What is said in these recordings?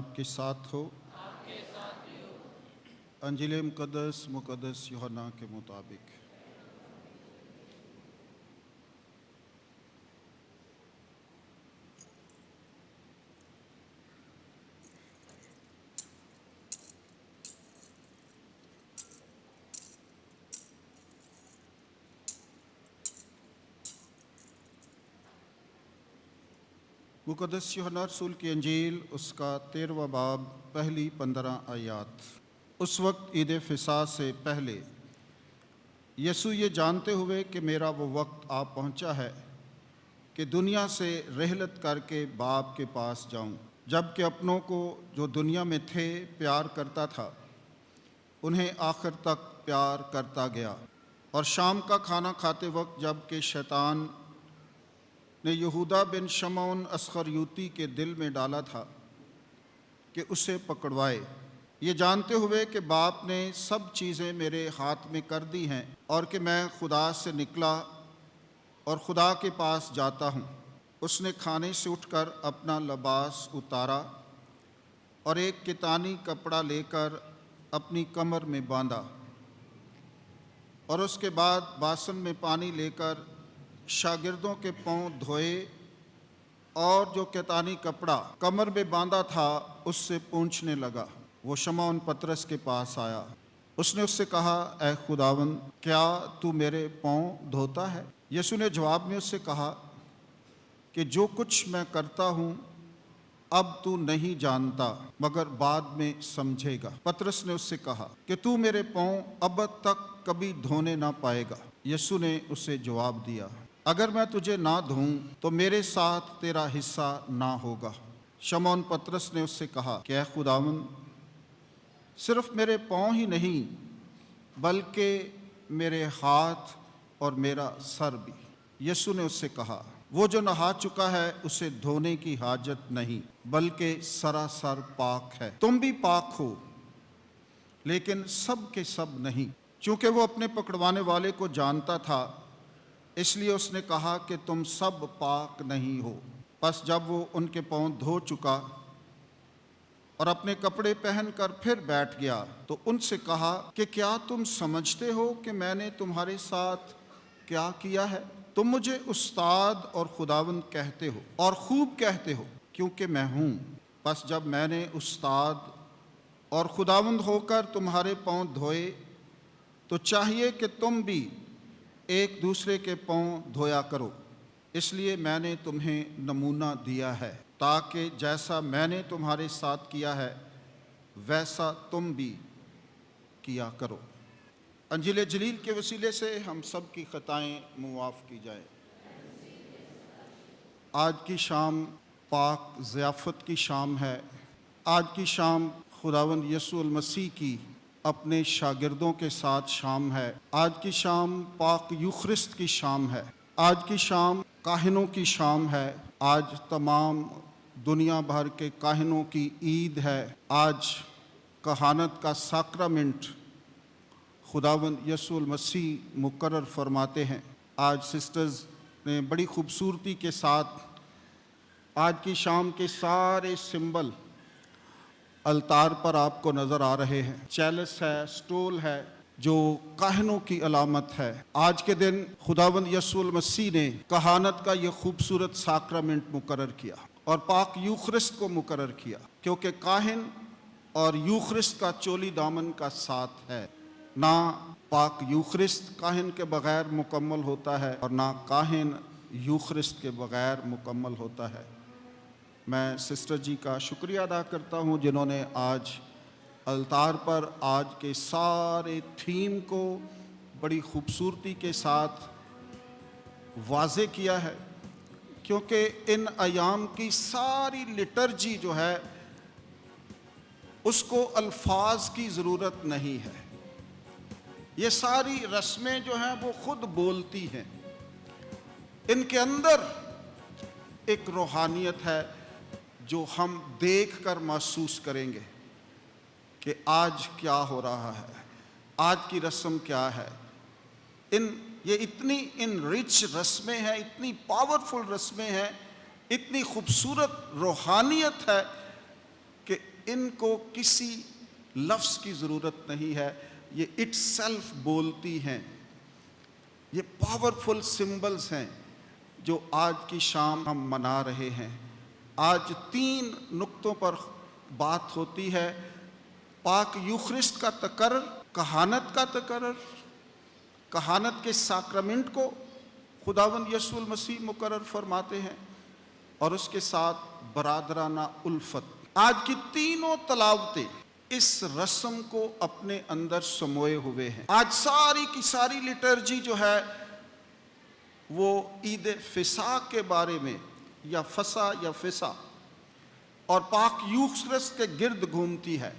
آپ کے ساتھ ہو۔ انجیل مقدس یوحنا کے مطابق۔ مقدس یوحنا رسول کی انجیل اس کا 13واں باب پہلی 15 آیات۔ اس وقت عید فصح سے پہلے یسوع یہ جانتے ہوئے کہ میرا وہ وقت آ پہنچا ہے کہ دنیا سے رحلت کر کے باپ کے پاس جاؤں، جب کہ اپنوں کو جو دنیا میں تھے پیار کرتا تھا انہیں آخر تک پیار کرتا گیا۔ اور شام کا کھانا کھاتے وقت جب کہ شیطان نے یہودا بن شمعون اسخریوتی کے دل میں ڈالا تھا کہ اسے پکڑوائے، یہ جانتے ہوئے کہ باپ نے سب چیزیں میرے ہاتھ میں کر دی ہیں اور کہ میں خدا سے نکلا اور خدا کے پاس جاتا ہوں، اس نے کھانے سے اٹھ کر اپنا لباس اتارا اور ایک کتانی کپڑا لے کر اپنی کمر میں باندھا، اور اس کے بعد باسن میں پانی لے کر شاگردوں کے پاؤں دھوئے اور جو کتانی کپڑا کمر میں باندھا تھا اس سے پونچھنے لگا۔ وہ شمعون پطرس کے پاس آیا، اس نے اس سے کہا، اے خداوند، کیا تو میرے پاؤں دھوتا ہے؟ یسوع نے جواب میں اس سے کہا کہ جو کچھ میں کرتا ہوں اب تو نہیں جانتا مگر بعد میں سمجھے گا۔ پطرس نے اس سے کہا کہ تو میرے پاؤں اب تک کبھی دھونے نہ پائے گا۔ یسوع نے اسے جواب دیا، اگر میں تجھے نہ دھوں تو میرے ساتھ تیرا حصہ نہ ہوگا۔ شمعون پطرس نے اس سے کہا کہ اے خداوند، صرف میرے پاؤں ہی نہیں بلکہ میرے ہاتھ اور میرا سر بھی۔ یسوع نے اس سے کہا، وہ جو نہا چکا ہے اسے دھونے کی حاجت نہیں بلکہ سراسر پاک ہے۔ تم بھی پاک ہو لیکن سب کے سب نہیں۔ چونکہ وہ اپنے پکڑوانے والے کو جانتا تھا اس لیے اس نے کہا کہ تم سب پاک نہیں ہو۔ پس جب وہ ان کے پاؤں دھو چکا اور اپنے کپڑے پہن کر پھر بیٹھ گیا تو ان سے کہا کہ کیا تم سمجھتے ہو کہ میں نے تمہارے ساتھ کیا کیا ہے؟ تم مجھے استاد اور خداوند کہتے ہو اور خوب کہتے ہو کیونکہ میں ہوں۔ پس جب میں نے استاد اور خداوند ہو کر تمہارے پاؤں دھوئے تو چاہیے کہ تم بھی ایک دوسرے کے پاؤں دھویا کرو۔ اس لیے میں نے تمہیں نمونہ دیا ہے تاکہ جیسا میں نے تمہارے ساتھ کیا ہے ویسا تم بھی کیا کرو۔ انجیل جلیل کے وسیلے سے ہم سب کی خطائیں معاف کی جائیں۔ آج کی شام پاک ضیافت کی شام ہے۔ آج کی شام خداوند یسوع المسیح کی اپنے شاگردوں کے ساتھ شام ہے۔ آج کی شام پاک یوخرست کی شام ہے۔ آج کی شام کاہنوں کی شام ہے۔ آج تمام دنیا بھر کے کاہنوں کی عید ہے۔ آج کہانت کا ساکرامنٹ خداوند یسوع المسیح مقرر فرماتے ہیں۔ آج سسٹرز نے بڑی خوبصورتی کے ساتھ آج کی شام کے سارے سمبل التار پر آپ کو نظر آ رہے ہیں۔ چیلس ہے، سٹول ہے جو کاہنوں کی علامت ہے۔ آج کے دن خداوند یسوع المسیح نے کہانت کا یہ خوبصورت ساکرامنٹ مقرر کیا اور پاک یوخرست کو مقرر کیا، کیونکہ کاہن اور یوخرست کا چولی دامن کا ساتھ ہے۔ نہ پاک یوخرست کاہن کے بغیر مکمل ہوتا ہے اور نہ کاہن یوخرست کے بغیر مکمل ہوتا ہے۔ میں سسٹر جی کا شکریہ ادا کرتا ہوں جنہوں نے آج التار پر آج کے سارے تھیم کو بڑی خوبصورتی کے ساتھ واضح کیا ہے، کیونکہ ان ایام کی ساری لٹرجی جو ہے اس کو الفاظ کی ضرورت نہیں ہے۔ یہ ساری رسمیں جو ہیں وہ خود بولتی ہیں، ان کے اندر ایک روحانیت ہے جو ہم دیکھ کر محسوس کریں گے کہ آج کیا ہو رہا ہے، آج کی رسم کیا ہے۔ یہ اتنی رچ رسمیں ہیں، اتنی پاورفل رسمیں ہیں، اتنی خوبصورت روحانیت ہے کہ ان کو کسی لفظ کی ضرورت نہیں ہے، یہ اٹ سیلف بولتی ہیں۔ یہ پاورفل سمبلز ہیں جو آج کی شام ہم منا رہے ہیں۔ آج 3 نقطوں پر بات ہوتی ہے: پاک یوخرسٹ کا تقرر، کہانت کا تقرر، کہانت کے ساکرمنٹ کو خداوند یسوع المسیح مقرر فرماتے ہیں، اور اس کے ساتھ برادرانہ الفت۔ آج کی تینوں تلاوتیں اس رسم کو اپنے اندر سموئے ہوئے ہیں۔ آج ساری کی ساری لٹرجی جو ہے وہ عید فصح کے بارے میں، یا فصح یا فصح، اور پاک یوخرسٹ کے گرد گھومتی ہے۔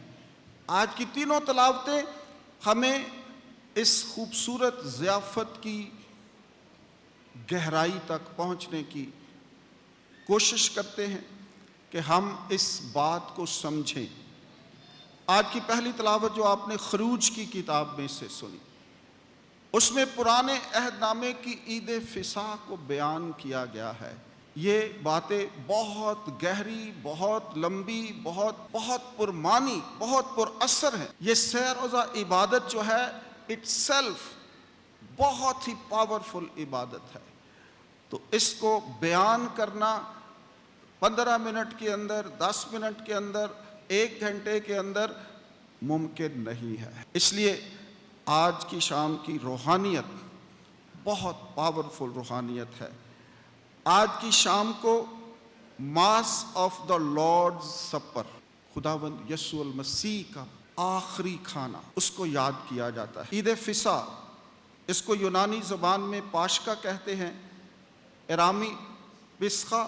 آج کی تینوں تلاوتیں ہمیں اس خوبصورت ضیافت کی گہرائی تک پہنچنے کی کوشش کرتے ہیں کہ ہم اس بات کو سمجھیں۔ آج کی پہلی تلاوت جو آپ نے خروج کی کتاب میں سے سنی، اس میں پرانے عہد نامے کی عید فصح کو بیان کیا گیا ہے۔ یہ باتیں بہت گہری، بہت لمبی، بہت پرمانی، بہت پر اثر ہیں۔ یہ سہ روزہ عبادت جو ہے اٹ سیلف بہت ہی پاورفل عبادت ہے، تو اس کو بیان کرنا 15 منٹ کے اندر، 10 منٹ کے اندر، 1 گھنٹے کے اندر ممکن نہیں ہے۔ اس لیے آج کی شام کی روحانیت بہت پاورفل روحانیت ہے۔ آج کی شام کو mass of the Lords super, خداوند یسوع المسیح کا آخری کھانا، اس کو یاد کیا جاتا ہے۔ عید فصح، اس کو یونانی زبان میں پاشکا کہتے ہیں، ارامی پسخا،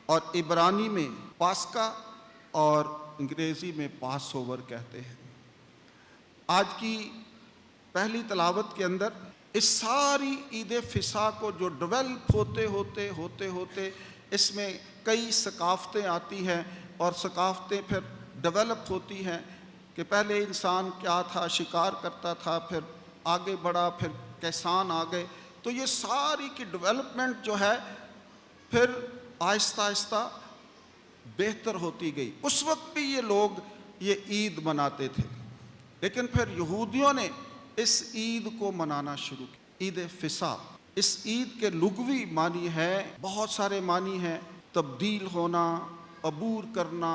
اور عبرانی میں پاسکا، اور انگریزی میں پاس اوور کہتے ہیں۔ آج کی پہلی تلاوت کے اندر اس ساری عید فصح کو جو ڈیولپ ہوتے اس میں کئی ثقافتیں آتی ہیں، اور ثقافتیں پھر ڈیولپ ہوتی ہیں کہ پہلے انسان کیا تھا، شکار کرتا تھا، پھر آگے بڑھا، پھر کسان آ گئے۔ تو یہ ساری کی ڈیولپمنٹ جو ہے پھر آہستہ آہستہ بہتر ہوتی گئی۔ اس وقت بھی یہ لوگ یہ عید مناتے تھے، لیکن پھر یہودیوں نے اس عید کو منانا شروع کیا۔ عید فصح، اس عید کے لغوی معنی ہے، بہت سارے معنی ہیں: تبدیل ہونا، عبور کرنا،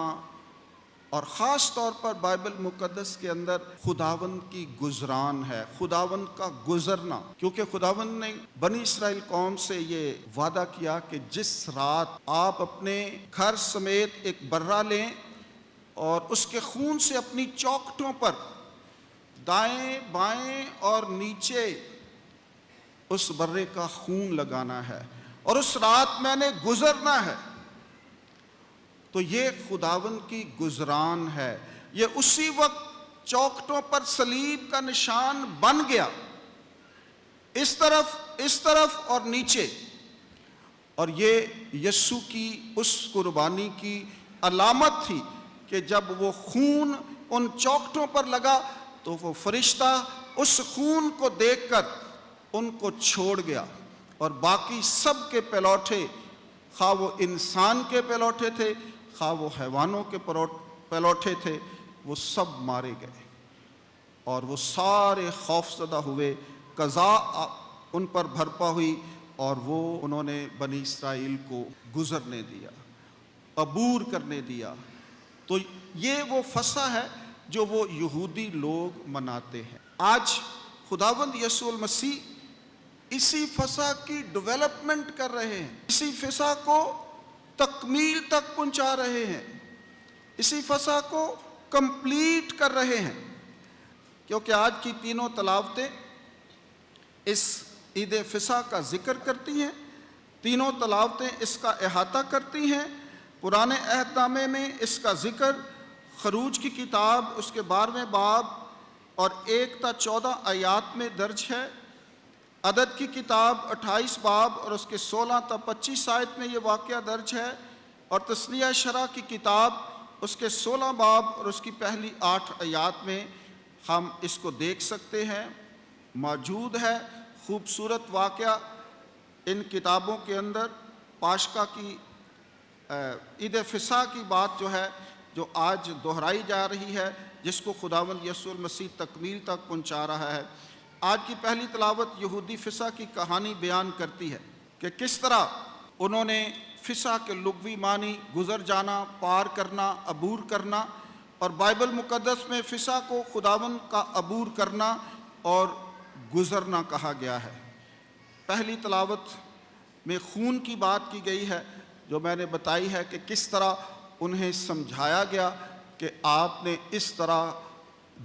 اور خاص طور پر بائبل مقدس کے اندر خداوند کی گزران ہے، خداوند کا گزرنا، کیونکہ خداوند نے بنی اسرائیل قوم سے یہ وعدہ کیا کہ جس رات آپ اپنے گھر سمیت ایک برہ لیں اور اس کے خون سے اپنی چوکھٹوں پر دائیں بائیں اور نیچے اس برے کا خون لگانا ہے، اور اس رات میں نے گزرنا ہے، تو یہ خداوند کی گزران ہے۔ یہ اسی وقت چوکھٹوں پر صلیب کا نشان بن گیا، اس طرف اور نیچے، اور یہ یسوع کی اس قربانی کی علامت تھی کہ جب وہ خون ان چوکھٹوں پر لگا تو وہ فرشتہ اس خون کو دیکھ کر ان کو چھوڑ گیا، اور باقی سب کے پلوٹے، خواہ وہ انسان کے پلوٹے تھے، خواہ وہ حیوانوں کے پلوٹے تھے، وہ سب مارے گئے، اور وہ سارے خوف زدہ ہوئے، قضا ان پر بھرپا ہوئی، اور انہوں نے بنی اسرائیل کو گزرنے دیا، عبور کرنے دیا۔ تو یہ وہ فصح ہے جو وہ یہودی لوگ مناتے ہیں۔ آج خداوند یسوع المسیح اسی فصح کی ڈیولپمنٹ کر رہے ہیں، اسی فصح کو تکمیل تک پہنچا رہے ہیں، اسی فصح کو کمپلیٹ کر رہے ہیں، کیونکہ آج کی تینوں تلاوتیں اس عید فصح کا ذکر کرتی ہیں، تینوں تلاوتیں اس کا احاطہ کرتی ہیں۔ پرانے عہد نامے میں اس کا ذکر خروج کی کتاب اس کے 12ویں باب اور 1 تا 14 آیات میں درج ہے۔ عدد کی کتاب 28 باب اور اس کے 16 تا 25 آیت میں یہ واقعہ درج ہے، اور تثنیہ شرح کی کتاب اس کے 16 باب اور اس کی پہلی 8 آیات میں ہم اس کو دیکھ سکتے ہیں، موجود ہے۔ خوبصورت واقعہ ان کتابوں کے اندر پاشکا کی عید فصح کی بات جو ہے جو آج دہرائی جا رہی ہے، جس کو خداوند یسوع المسیح تکمیل تک پہنچا رہا ہے۔ آج کی پہلی تلاوت یہودی فسح کی کہانی بیان کرتی ہے کہ کس طرح انہوں نے فسح کے لغوی معنی گزر جانا، پار کرنا، عبور کرنا، اور بائبل مقدس میں فسح کو خداوند کا عبور کرنا اور گزرنا کہا گیا ہے۔ پہلی تلاوت میں خون کی بات کی گئی ہے، جو میں نے بتائی ہے کہ کس طرح انہیں سمجھایا گیا کہ آپ نے اس طرح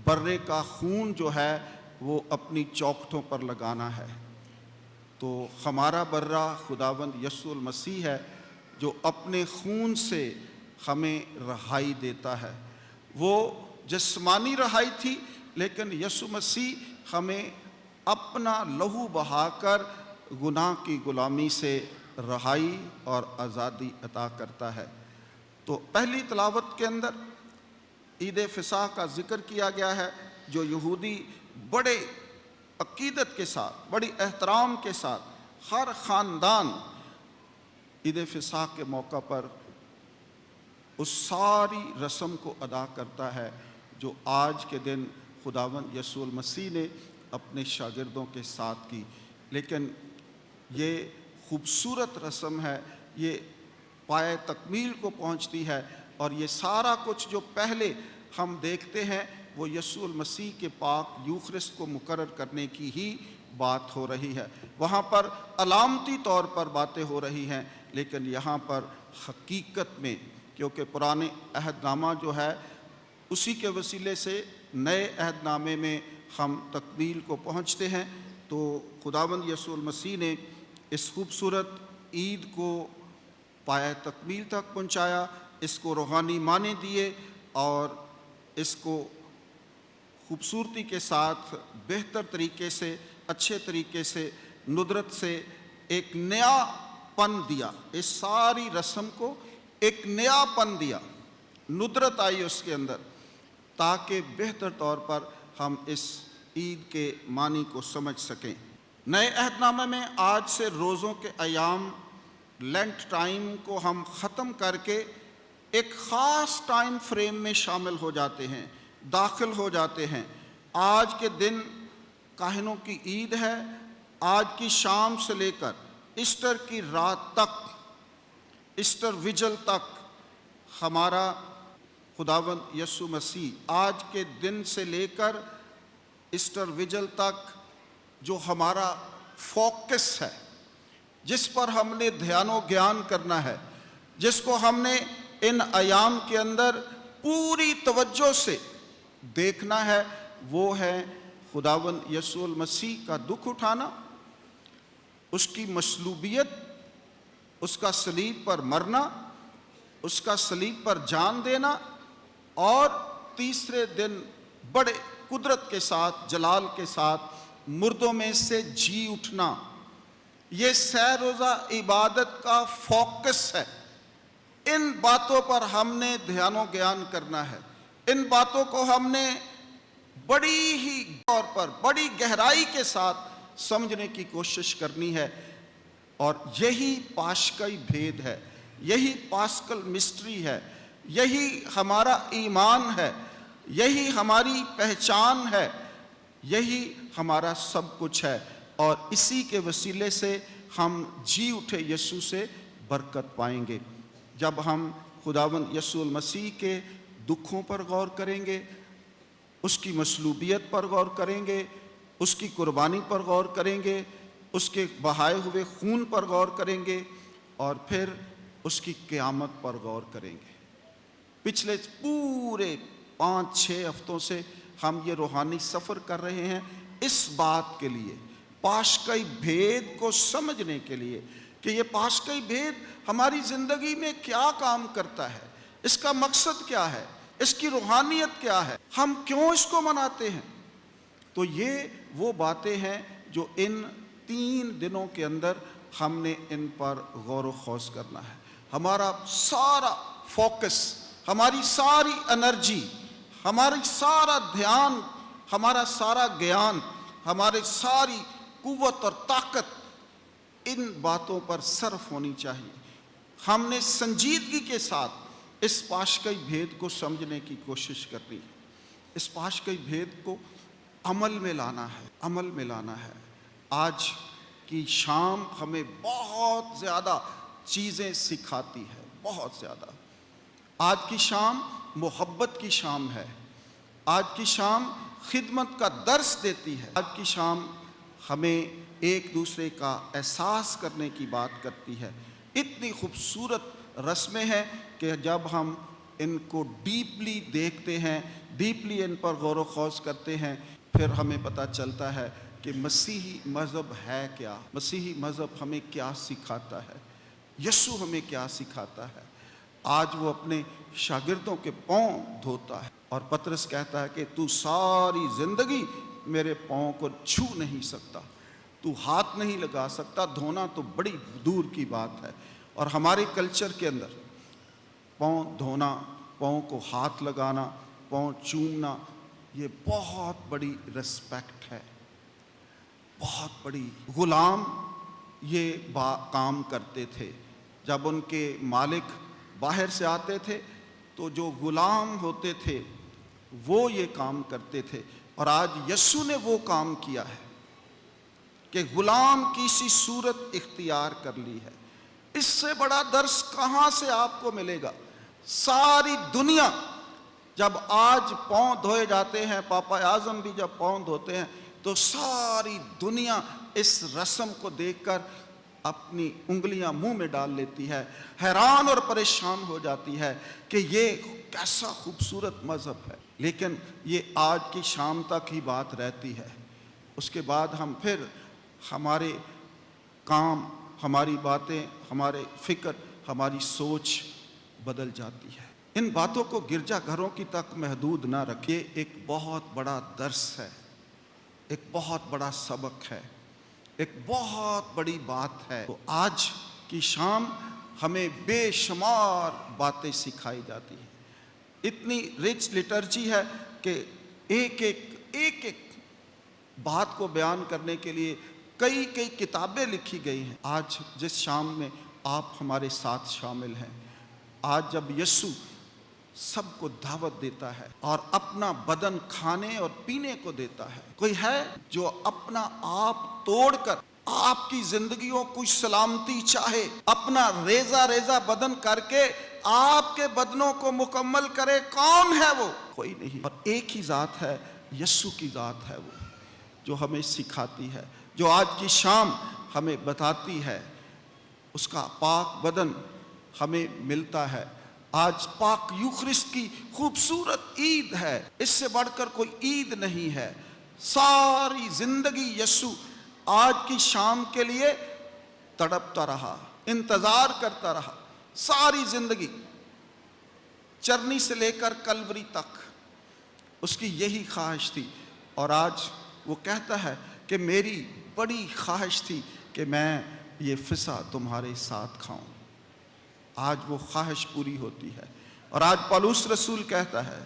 برے کا خون جو ہے وہ اپنی چوکھٹوں پر لگانا ہے۔ تو ہمارا برہ خداوند یسوع المسیح ہے، جو اپنے خون سے ہمیں رہائی دیتا ہے۔ وہ جسمانی رہائی تھی، لیکن یسوع مسیح ہمیں اپنا لہو بہا کر گناہ کی غلامی سے رہائی اور آزادی عطا کرتا ہے۔ تو پہلی تلاوت کے اندر عید فسح کا ذکر کیا گیا ہے، جو یہودی بڑے عقیدت کے ساتھ، بڑی احترام کے ساتھ، ہر خاندان عید فسح کے موقع پر اس ساری رسم کو ادا کرتا ہے جو آج کے دن خداوند یسوع المسیح نے اپنے شاگردوں کے ساتھ کی۔ لیکن یہ خوبصورت رسم ہے، یہ پائے تکمیل کو پہنچتی ہے، اور یہ سارا کچھ جو پہلے ہم دیکھتے ہیں وہ یسوع المسیح کے پاک یوخرسٹ کو مقرر کرنے کی ہی بات ہو رہی ہے۔ وہاں پر علامتی طور پر باتیں ہو رہی ہیں، لیکن یہاں پر حقیقت میں، کیونکہ پرانے عہد نامہ جو ہے اسی کے وسیلے سے نئے عہد نامے میں ہم تکمیل کو پہنچتے ہیں، تو خداوند یسوع المسیح نے اس خوبصورت عید کو پایہ تکمیل تک پہنچایا، اس کو روحانی معنی دیے، اور اس کو خوبصورتی کے ساتھ بہتر طریقے سے، اچھے طریقے سے، ندرت سے ایک نیا پن دیا۔ اس ساری رسم کو ایک نیا پن دیا، ندرت آئی اس کے اندر، تاکہ بہتر طور پر ہم اس عید کے معنی کو سمجھ سکیں۔ نئے عہد نامے میں آج سے روزوں کے ایام، لینٹ ٹائم کو ہم ختم کر کے ایک خاص ٹائم فریم میں شامل ہو جاتے ہیں، داخل ہو جاتے ہیں۔ آج کے دن کاہنوں کی عید ہے۔ آج کی شام سے لے کر ایسٹر کی رات تک، ایسٹر ویجل تک، ہمارا خداوند یسوع مسیح آج کے دن سے لے کر ایسٹر ویجل تک جو ہمارا فوکس ہے، جس پر ہم نے دھیان و گیان کرنا ہے، جس کو ہم نے ان ایام کے اندر پوری توجہ سے دیکھنا ہے، وہ ہے خداوند یسوع المسیح کا دکھ اٹھانا، اس کی مصلوبیت، اس کا صلیب پر مرنا، اس کا صلیب پر جان دینا، اور تیسرے دن بڑے قدرت کے ساتھ، جلال کے ساتھ مردوں میں سے جی اٹھنا۔ یہ سہ روزہ عبادت کا فوکس ہے۔ ان باتوں پر ہم نے دھیان و گیان کرنا ہے، ان باتوں کو ہم نے بڑی ہی طور پر، بڑی گہرائی کے ساتھ سمجھنے کی کوشش کرنی ہے، اور یہی پاشکئی بھید ہے، یہی پاسکل مسٹری ہے، یہی ہمارا ایمان ہے، یہی ہماری پہچان ہے، یہی ہمارا سب کچھ ہے، اور اسی کے وسیلے سے ہم جی اٹھے یسوع سے برکت پائیں گے۔ جب ہم خداوند یسوع المسیح کے دکھوں پر غور کریں گے، اس کی مصلوبیت پر غور کریں گے، اس کی قربانی پر غور کریں گے، اس کے بہائے ہوئے خون پر غور کریں گے، اور پھر اس کی قیامت پر غور کریں گے۔ پچھلے پورے 5-6 ہفتوں سے ہم یہ روحانی سفر کر رہے ہیں اس بات کے لیے، پاشکئی بھید کو سمجھنے کے لیے، کہ یہ پاشکئی بھید ہماری زندگی میں کیا کام کرتا ہے، اس کا مقصد کیا ہے، اس کی روحانیت کیا ہے، ہم کیوں اس کو مناتے ہیں۔ تو یہ وہ باتیں ہیں جو ان 3 دنوں کے اندر ہم نے ان پر غور و خوض کرنا ہے۔ ہمارا سارا فوکس، ہماری ساری انرجی، ہماری سارا دھیان، ہمارا سارا گیان، ہماری ساری قوت اور طاقت ان باتوں پر صرف ہونی چاہیے۔ ہم نے سنجیدگی کے ساتھ اس پاشکی بھید کو سمجھنے کی کوشش کرنی ہے، اس پاشکی بھید کو عمل میں لانا ہے، عمل میں لانا ہے۔ آج کی شام ہمیں بہت زیادہ چیزیں سکھاتی ہے، بہت زیادہ۔ آج کی شام محبت کی شام ہے، آج کی شام خدمت کا درس دیتی ہے، آج کی شام ہمیں ایک دوسرے کا احساس کرنے کی بات کرتی ہے۔ اتنی خوبصورت رسمیں ہیں کہ جب ہم ان کو ڈیپلی دیکھتے ہیں، ڈیپلی ان پر غور و خوض کرتے ہیں، پھر ہمیں پتہ چلتا ہے کہ مسیحی مذہب ہے کیا، مسیحی مذہب ہمیں کیا سکھاتا ہے، یسوع ہمیں کیا سکھاتا ہے۔ آج وہ اپنے شاگردوں کے پاؤں دھوتا ہے، اور پطرس کہتا ہے کہ تو ساری زندگی میرے پاؤں کو چھو نہیں سکتا، تو ہاتھ نہیں لگا سکتا، دھونا تو بڑی دور کی بات ہے۔ اور ہمارے کلچر کے اندر پاؤں دھونا، پاؤں کو ہاتھ لگانا، پاؤں چومنا، یہ بہت بڑی رسپیکٹ ہے، بہت بڑی۔ غلام یہ کام کرتے تھے، جب ان کے مالک باہر سے آتے تھے تو جو غلام ہوتے تھے وہ یہ کام کرتے تھے، اور آج یسوع نے وہ کام کیا ہے کہ غلام کی سی صورت اختیار کر لی ہے۔ اس سے بڑا درس کہاں سے آپ کو ملے گا؟ ساری دنیا جب آج پاؤں دھوئے جاتے ہیں، پاپا اعظم بھی جب پاؤں دھوتے ہیں، تو ساری دنیا اس رسم کو دیکھ کر اپنی انگلیاں منہ میں ڈال لیتی ہے، حیران اور پریشان ہو جاتی ہے کہ یہ کیسا خوبصورت مذہب ہے۔ لیکن یہ آج کی شام تک ہی بات رہتی ہے، اس کے بعد ہم پھر ہمارے کام، ہماری باتیں، ہمارے فکر، ہماری سوچ بدل جاتی ہے۔ ان باتوں کو گرجا گھروں کی تک محدود نہ رکھیے، ایک بہت بڑا درس ہے، ایک بہت بڑا سبق ہے، ایک بہت بڑی بات ہے۔ تو آج کی شام ہمیں بے شمار باتیں سکھائی جاتی ہیں، اتنی رچ لٹرجی ہے کہ ایک ایک بات کو بیان کرنے کے لیے کئی کتابیں لکھی گئی ہیں۔ آج جس شام میں آپ ہمارے ساتھ شامل ہیں، آج جب یسوع سب کو دعوت دیتا ہے اور اپنا بدن کھانے اور پینے کو دیتا ہے، کوئی ہے جو اپنا آپ توڑ کر آپ کی زندگیوں کو سلامتی چاہے، اپنا ریزہ بدن کر کے آپ کے بدنوں کو مکمل کرے؟ کون ہے وہ؟ کوئی نہیں۔ اور ایک ہی ذات ہے، یسوع کی ذات ہے وہ، جو ہمیں سکھاتی ہے، جو آج کی شام ہمیں بتاتی ہے۔ اس کا پاک بدن ہمیں ملتا ہے۔ آج پاک یوخرسٹ کی خوبصورت عید ہے، اس سے بڑھ کر کوئی عید نہیں ہے۔ ساری زندگی یسوع آج کی شام کے لیے تڑپتا رہا، انتظار کرتا رہا، ساری زندگی، چرنی سے لے کر کلوری تک اس کی یہی خواہش تھی۔ اور آج وہ کہتا ہے کہ میری بڑی خواہش تھی کہ میں یہ فسح تمہارے ساتھ کھاؤں۔ آج وہ خواہش پوری ہوتی ہے، اور آج پولس رسول کہتا ہے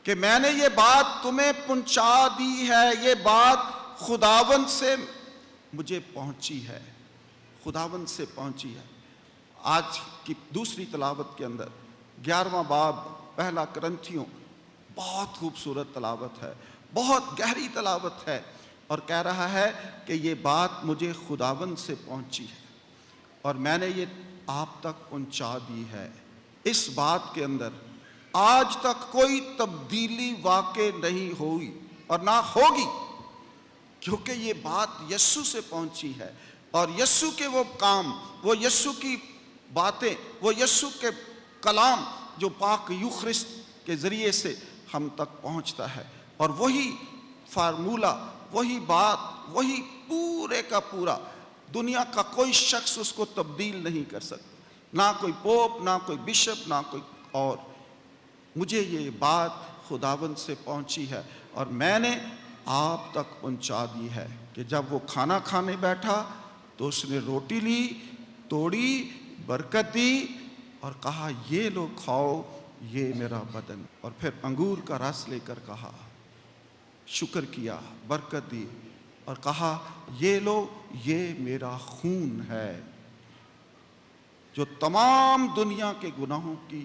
کہ میں نے یہ بات تمہیں پہنچا دی ہے، یہ بات خداوند سے مجھے پہنچی ہے، خداوند سے پہنچی ہے۔ آج کی دوسری تلاوت کے اندر 11واں باب پہلا کرنتھیوں، بہت خوبصورت تلاوت ہے، بہت گہری تلاوت ہے، اور کہہ رہا ہے کہ یہ بات مجھے خداوند سے پہنچی ہے اور میں نے یہ آپ تک پہنچا دی ہے۔ اس بات کے اندر آج تک کوئی تبدیلی واقع نہیں ہوئی اور نہ ہوگی، کیونکہ یہ بات یسوع سے پہنچی ہے، اور یسوع کے وہ کام، وہ یسوع کی باتیں، وہ یسوع کے کلام جو پاک یوخرسٹ کے ذریعے سے ہم تک پہنچتا ہے، اور وہی فارمولہ، وہی بات، وہی پورے کا پورا، دنیا کا کوئی شخص اس کو تبدیل نہیں کر سکتا، نہ کوئی پوپ، نہ کوئی بشپ، نہ کوئی اور۔ مجھے یہ بات خداوند سے پہنچی ہے اور میں نے آپ تک پہنچا دی ہے کہ جب وہ کھانا کھانے بیٹھا تو اس نے روٹی لی، توڑی، برکت دی اور کہا یہ لو کھاؤ، یہ میرا بدن، اور پھر انگور کا رس لے کر کہا، شکر کیا، برکت دی اور کہا یہ لو، یہ میرا خون ہے جو تمام دنیا کے گناہوں کی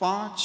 5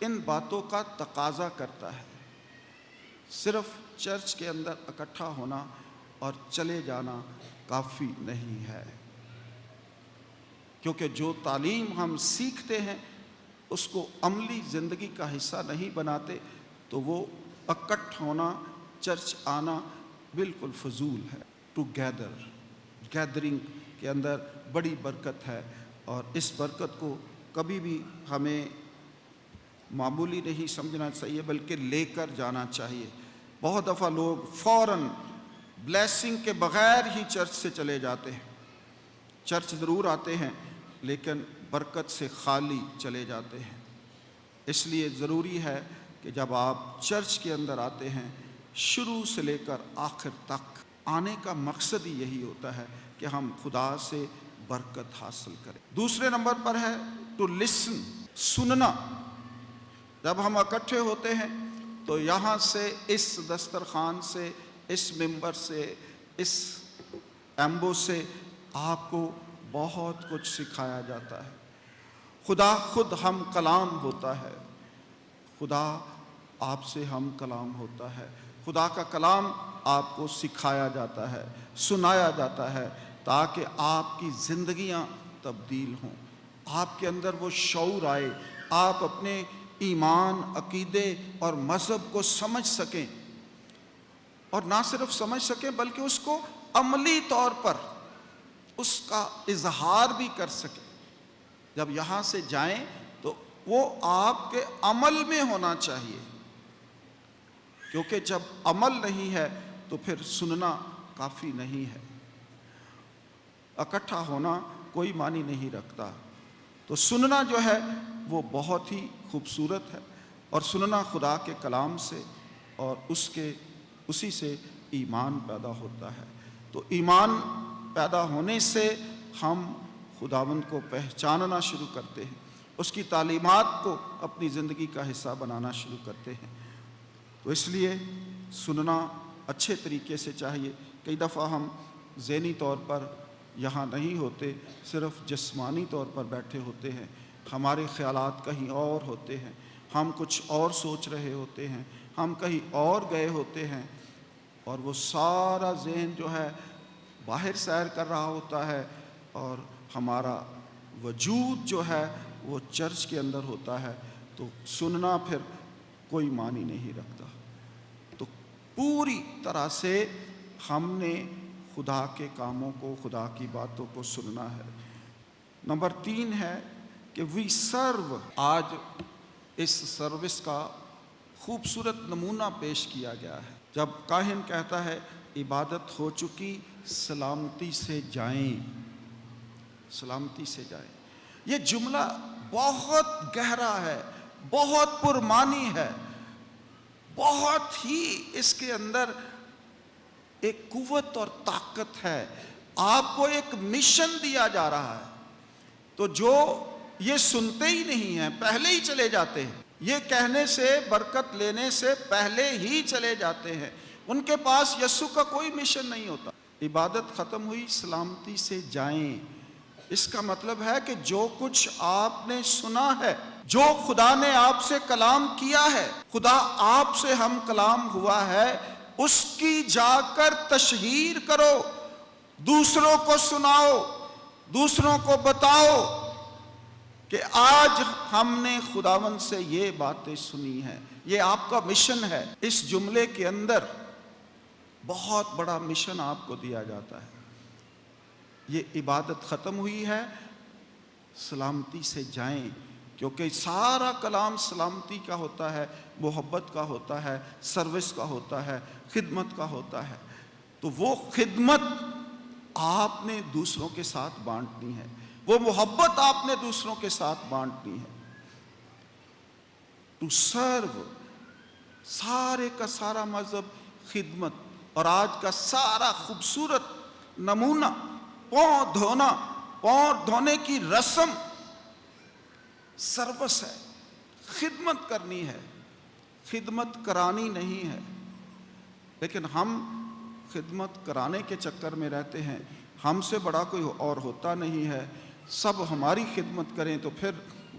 ان باتوں کا تقاضا کرتا ہے۔ صرف چرچ کے اندر اکٹھا ہونا اور چلے جانا کافی نہیں ہے، کیونکہ جو تعلیم ہم سیکھتے ہیں اس کو عملی زندگی کا حصہ نہیں بناتے تو وہ اکٹھ ہونا، چرچ آنا بالکل فضول ہے۔ ٹو گیدرنگ کے اندر بڑی برکت ہے، اور اس برکت کو کبھی بھی ہمیں معمولی نہیں سمجھنا چاہیے بلکہ لے کر جانا چاہیے۔ بہت دفعہ لوگ فوراً بلیسنگ کے بغیر ہی چرچ سے چلے جاتے ہیں، چرچ ضرور آتے ہیں لیکن برکت سے خالی چلے جاتے ہیں۔ اس لیے ضروری ہے کہ جب آپ چرچ کے اندر آتے ہیں، شروع سے لے کر آخر تک آنے کا مقصد ہی یہی ہوتا ہے کہ ہم خدا سے برکت حاصل کریں۔ دوسرے نمبر پر ہے ٹو لسن، سننا۔ جب ہم اکٹھے ہوتے ہیں تو یہاں سے، اس دسترخوان سے، اس ممبر سے، اس ایمبو سے آپ کو بہت کچھ سکھایا جاتا ہے۔ خدا خود ہم کلام ہوتا ہے، خدا آپ سے ہم کلام ہوتا ہے، خدا کا کلام آپ کو سکھایا جاتا ہے، سنایا جاتا ہے، تاکہ آپ کی زندگیاں تبدیل ہوں، آپ کے اندر وہ شعور آئے، آپ اپنے ایمان، عقیدے اور مذہب کو سمجھ سکیں، اور نہ صرف سمجھ سکیں بلکہ اس کو عملی طور پر اس کا اظہار بھی کر سکیں۔ جب یہاں سے جائیں تو وہ آپ کے عمل میں ہونا چاہیے، کیونکہ جب عمل نہیں ہے تو پھر سننا کافی نہیں ہے، اکٹھا ہونا کوئی معنی نہیں رکھتا۔ تو سننا جو ہے وہ بہت ہی خوبصورت ہے، اور سننا خدا کے کلام سے، اور اسی سے ایمان پیدا ہوتا ہے۔ تو ایمان پیدا ہونے سے ہم خداوند کو پہچاننا شروع کرتے ہیں، اس کی تعلیمات کو اپنی زندگی کا حصہ بنانا شروع کرتے ہیں۔ تو اس لیے سننا اچھے طریقے سے چاہیے۔ کئی دفعہ ہم ذہنی طور پر یہاں نہیں ہوتے، صرف جسمانی طور پر بیٹھے ہوتے ہیں، ہمارے خیالات کہیں اور ہوتے ہیں، ہم کچھ اور سوچ رہے ہوتے ہیں، ہم کہیں اور گئے ہوتے ہیں، اور وہ سارا ذہن جو ہے باہر سیر کر رہا ہوتا ہے، اور ہمارا وجود جو ہے وہ چرچ کے اندر ہوتا ہے۔ تو سننا پھر کوئی معنی نہیں رکھتا۔ تو پوری طرح سے ہم نے خدا کے کاموں کو، خدا کی باتوں کو سننا ہے۔ نمبر 3 ہے کہ وی سرو۔ آج اس سروس کا خوبصورت نمونہ پیش کیا گیا ہے، جب کاہن کہتا ہے عبادت ہو چکی، سلامتی سے جائیں، سلامتی سے جائیں۔ یہ جملہ بہت گہرا ہے، بہت پرمعنی ہے، بہت ہی اس کے اندر ایک قوت اور طاقت ہے۔ آپ کو ایک مشن دیا جا رہا ہے، تو جو یہ سنتے ہی نہیں ہیں پہلے ہی چلے جاتے ہیں، یہ کہنے سے، برکت لینے سے پہلے ہی چلے جاتے ہیں، ان کے پاس یسوع کا کوئی مشن نہیں ہوتا۔ عبادت ختم ہوئی، سلامتی سے جائیں، اس کا مطلب ہے کہ جو کچھ آپ نے سنا ہے، جو خدا نے آپ سے کلام کیا ہے، خدا آپ سے ہم کلام ہوا ہے، اس کی جا کر تشہیر کرو، دوسروں کو سناؤ، دوسروں کو بتاؤ کہ آج ہم نے خداوند سے یہ باتیں سنی ہیں۔ یہ آپ کا مشن ہے۔ اس جملے کے اندر بہت بڑا مشن آپ کو دیا جاتا ہے۔ یہ عبادت ختم ہوئی ہے، سلامتی سے جائیں، کیونکہ سارا کلام سلامتی کا ہوتا ہے، محبت کا ہوتا ہے، سروس کا ہوتا ہے، خدمت کا ہوتا ہے۔ تو وہ خدمت آپ نے دوسروں کے ساتھ بانٹنی ہے، وہ محبت آپ نے دوسروں کے ساتھ بانٹنی ہے۔ ٹو سرو، سارے کا سارا مذہب خدمت، اور آج کا سارا خوبصورت نمونہ پاؤں دھونا، پاؤں دھونے کی رسم سروس ہے، خدمت کرنی ہے، خدمت کرانی نہیں ہے۔ لیکن ہم خدمت کرانے کے چکر میں رہتے ہیں، ہم سے بڑا کوئی اور ہوتا نہیں ہے، سب ہماری خدمت کریں تو پھر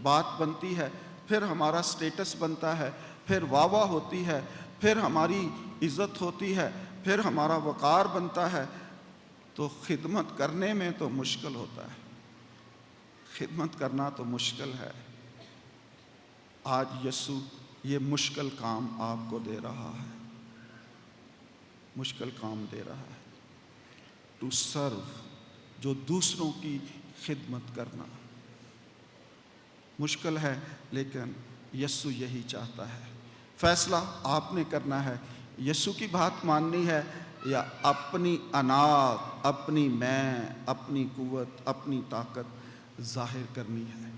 بات بنتی ہے، پھر ہمارا سٹیٹس بنتا ہے، پھر واہ واہ ہوتی ہے، پھر ہماری عزت ہوتی ہے، پھر ہمارا وقار بنتا ہے، تو خدمت کرنے میں تو مشکل ہوتا ہے، خدمت کرنا تو مشکل ہے۔ آج یسوع یہ مشکل کام آپ کو دے رہا ہے، مشکل کام دے رہا ہے، ٹو سرو، جو دوسروں کی خدمت کرنا مشکل ہے، لیکن یسوع یہی چاہتا ہے۔ فیصلہ آپ نے کرنا ہے، یسوع کی بات ماننی ہے یا اپنی انا، اپنی میں، اپنی قوت، اپنی طاقت ظاہر کرنی ہے۔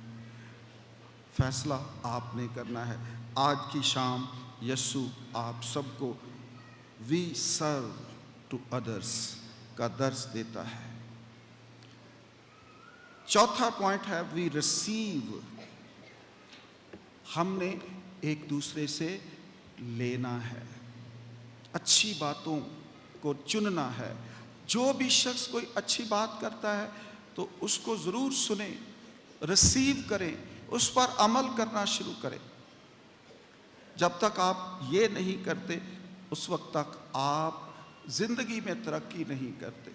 فیصلہ آپ نے کرنا ہے۔ آج کی شام یسوع آپ سب کو وی سرو ٹو ادرس کا درس دیتا ہے۔ چوتھا پوائنٹ ہے وی ریسیو، ہم نے ایک دوسرے سے لینا ہے، اچھی باتوں کو چننا ہے۔ جو بھی شخص کوئی اچھی بات کرتا ہے تو اس کو ضرور سنیں، ریسیو کریں، اس پر عمل کرنا شروع کریں۔ جب تک آپ یہ نہیں کرتے اس وقت تک آپ زندگی میں ترقی نہیں کرتے۔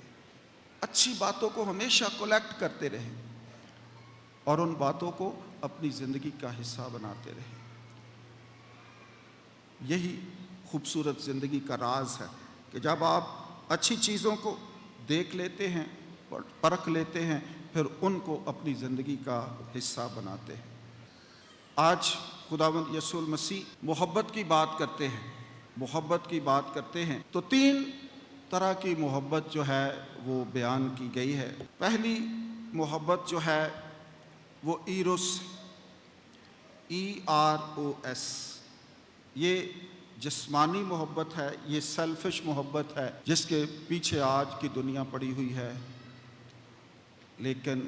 اچھی باتوں کو ہمیشہ کلیکٹ کرتے رہیں اور ان باتوں کو اپنی زندگی کا حصہ بناتے رہیں۔ یہی خوبصورت زندگی کا راز ہے کہ جب آپ اچھی چیزوں کو دیکھ لیتے ہیں، پرکھ لیتے ہیں، پھر ان کو اپنی زندگی کا حصہ بناتے ہیں۔ آج خداوند یسوع المسیح محبت کی بات کرتے ہیں، محبت کی بات کرتے ہیں تو 3 طرح کی محبت جو ہے وہ بیان کی گئی ہے۔ پہلی محبت جو ہے وہ ایروس، EROS، یہ جسمانی محبت ہے، یہ سیلفش محبت ہے جس کے پیچھے آج کی دنیا پڑی ہوئی ہے۔ لیکن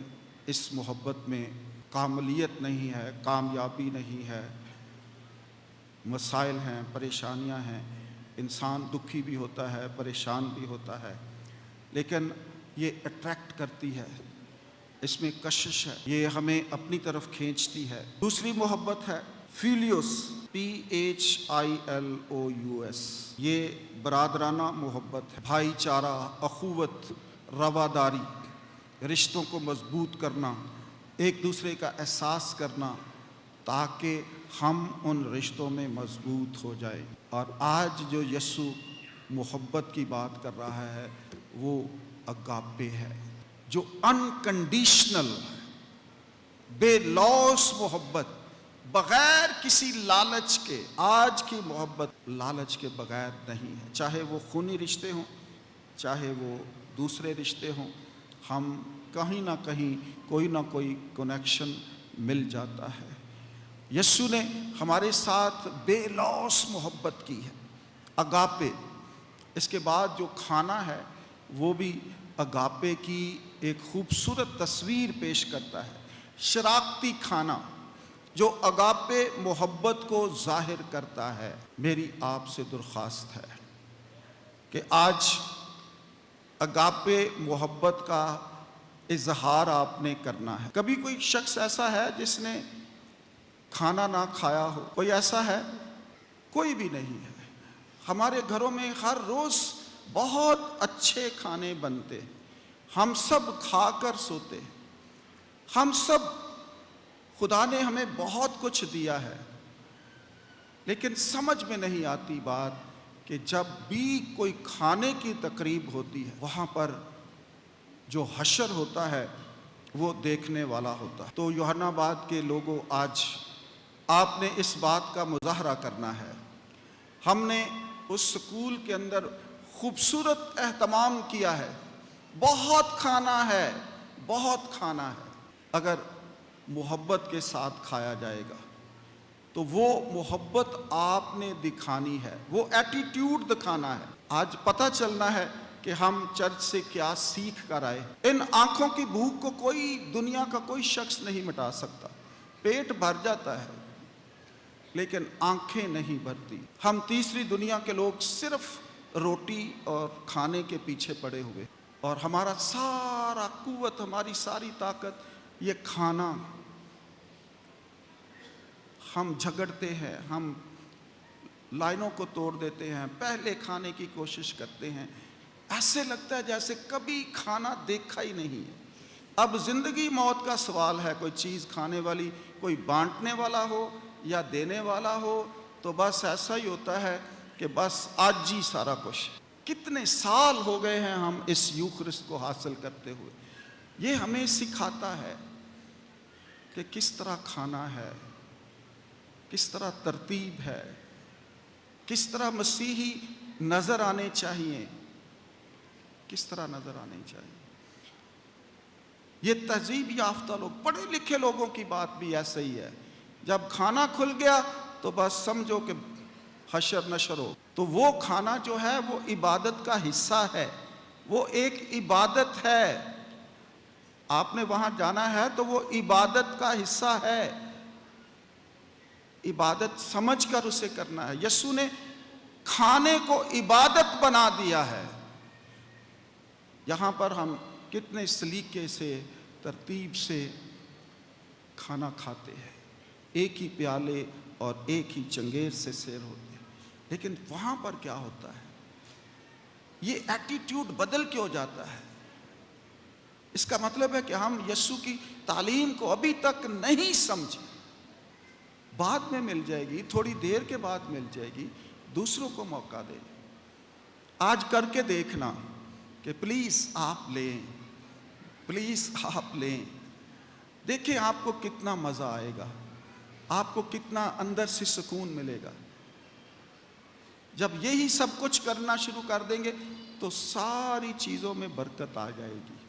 اس محبت میں کاملیت نہیں ہے، کامیابی نہیں ہے، مسائل ہیں، پریشانیاں ہیں، انسان دکھی بھی ہوتا ہے، پریشان بھی ہوتا ہے، لیکن یہ اٹریکٹ کرتی ہے، اس میں کشش ہے، یہ ہمیں اپنی طرف کھینچتی ہے۔ دوسری محبت ہے فیلیوس، PHILOUS، یہ برادرانہ محبت ہے، بھائی چارہ، اخوت، رواداری، رشتوں کو مضبوط کرنا، ایک دوسرے کا احساس کرنا تاکہ ہم ان رشتوں میں مضبوط ہو جائیں۔ اور آج جو یسوع محبت کی بات کر رہا ہے وہ اگاپے ہے، جو انکنڈیشنل، بے لوث محبت، بغیر کسی لالچ کے۔ آج کی محبت لالچ کے بغیر نہیں ہے، چاہے وہ خونی رشتے ہوں، چاہے وہ دوسرے رشتے ہوں، ہم کہیں نہ کہیں کوئی نہ کوئی کنیکشن مل جاتا ہے۔ یسوع نے ہمارے ساتھ بے لوث محبت کی ہے، اگاپے۔ اس کے بعد جو کھانا ہے وہ بھی اگاپے کی ایک خوبصورت تصویر پیش کرتا ہے، شراکتی کھانا جو اگاپے محبت کو ظاہر کرتا ہے۔ میری آپ سے درخواست ہے کہ آج اگاپے محبت کا اظہار آپ نے کرنا ہے۔ کبھی کوئی شخص ایسا ہے جس نے کھانا نہ کھایا ہو؟ کوئی ایسا ہے؟ کوئی بھی نہیں ہے۔ ہمارے گھروں میں ہر روز بہت اچھے کھانے بنتے ہیں، ہم سب کھا کر سوتے ہیں، ہم سب، خدا نے ہمیں بہت کچھ دیا ہے، لیکن سمجھ میں نہیں آتی بات کہ جب بھی کوئی کھانے کی تقریب ہوتی ہے وہاں پر جو حشر ہوتا ہے وہ دیکھنے والا ہوتا ہے۔ تو یوحنا آباد کے لوگوں، آج آپ نے اس بات کا مظاہرہ کرنا ہے۔ ہم نے اس سکول کے اندر خوبصورت اہتمام کیا ہے، بہت کھانا ہے، بہت کھانا ہے۔ اگر محبت کے ساتھ کھایا جائے گا تو وہ محبت آپ نے دکھانی ہے، وہ ایٹیٹیوڈ دکھانا ہے۔ آج پتہ چلنا ہے کہ ہم چرچ سے کیا سیکھ کر آئے۔ ان آنکھوں کی بھوک کو کوئی دنیا کا کوئی شخص نہیں مٹا سکتا۔ پیٹ بھر جاتا ہے لیکن آنکھیں نہیں بھرتی۔ ہم تیسری دنیا کے لوگ صرف روٹی اور کھانے کے پیچھے پڑے ہوئے، اور ہمارا سارا قوت، ہماری ساری طاقت یہ کھانا۔ ہم جھگڑتے ہیں، ہم لائنوں کو توڑ دیتے ہیں، پہلے کھانے کی کوشش کرتے ہیں، ایسے لگتا ہے جیسے کبھی کھانا دیکھا ہی نہیں ہے۔ اب زندگی موت کا سوال ہے، کوئی چیز کھانے والی، کوئی بانٹنے والا ہو یا دینے والا ہو، تو بس ایسا ہی ہوتا ہے کہ بس آج ہی سارا کچھ۔ کتنے سال ہو گئے ہیں ہم اس یوخرست کو حاصل کرتے ہوئے۔ یہ ہمیں سکھاتا ہے کہ کس طرح کھانا ہے، کس طرح ترتیب ہے، کس طرح مسیحی نظر آنے چاہیے، کس طرح نظر آنے چاہیے۔ یہ تہذیب یافتہ لوگ، پڑھے لکھے لوگوں کی بات بھی ایسے ہی ہے، جب کھانا کھل گیا تو بس سمجھو کہ حشر نشر ہو۔ تو وہ کھانا جو ہے وہ عبادت کا حصہ ہے، وہ ایک عبادت ہے۔ آپ نے وہاں جانا ہے تو وہ عبادت کا حصہ ہے، عبادت سمجھ کر اسے کرنا ہے۔ یسوع نے کھانے کو عبادت بنا دیا ہے۔ یہاں پر ہم کتنے سلیقے سے، ترتیب سے کھانا کھاتے ہیں، ایک ہی پیالے اور ایک ہی چنگیر سے سیر ہوتے ہیں، لیکن وہاں پر کیا ہوتا ہے؟ یہ ایٹیٹیوڈ بدل کیوں جاتا ہے؟ اس کا مطلب ہے کہ ہم یسوع کی تعلیم کو ابھی تک نہیں سمجھے۔ بعد میں مل جائے گی، تھوڑی دیر کے بعد مل جائے گی، دوسروں کو موقع دیں۔ آج کر کے دیکھنا کہ پلیز آپ لیں، پلیز آپ لیں، دیکھیں آپ کو کتنا مزہ آئے گا، آپ کو کتنا اندر سے سکون ملے گا۔ جب یہی سب کچھ کرنا شروع کر دیں گے تو ساری چیزوں میں برکت آ جائے گی۔